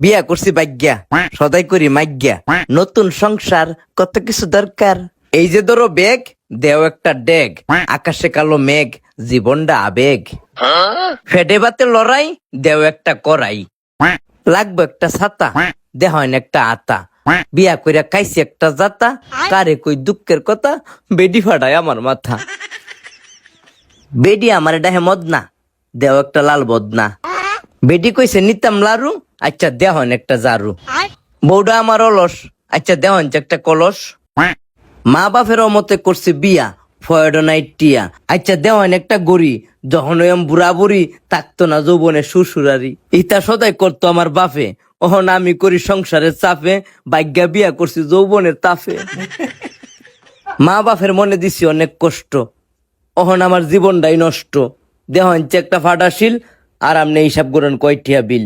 বিয়া করছি ভাগ্যা, সদাই করি মাগ্যা, নতুন সংসার কত কিছু দরকার। এই যে ধরো বেগ, দেও একটা ডেগ, আকাশে কালো মেঘ, জীবনটা আবেগ। ফেডে বাতে লড়াই, দেও একটা করাই, লাগবে একটা ছাতা, দেহন একটা আতা। বিয়া কইরা খাইছি একটা জাতা, কারে কই দুঃখের কথা, বেডি ফাটায় আমার মাথা। বেডি আমার ডাহে মদনা, দেও একটা লাল বদনা। বেডি কইছে নিতাম লারু, আচ্ছা দেহন একটা জারু। বউডা আমার অলস, আচ্ছা দেহন একটা কলস। মা বাপের মতে করছে বিয়া, ফয়ডো নাইট টিয়া, আচ্ছা দেওয়ান একটা গড়ি। যখন ওই বুড়া বুড়ি থাকতো না যৌবনে শ্বশুরারি, ইতা সদাই করতো আমার বাপে। ওহন আমি করি সংসারের চাপে, ভাগ্যা বিয়া করছি যৌবনের তাফে। মা বাপের মনে দিছি অনেক কষ্ট, ওহন আমার জীবনটাই নষ্ট। দেহন একটা ফাটাশিল, আর আমনে হিসাব করেন কয়টিয়া বিল।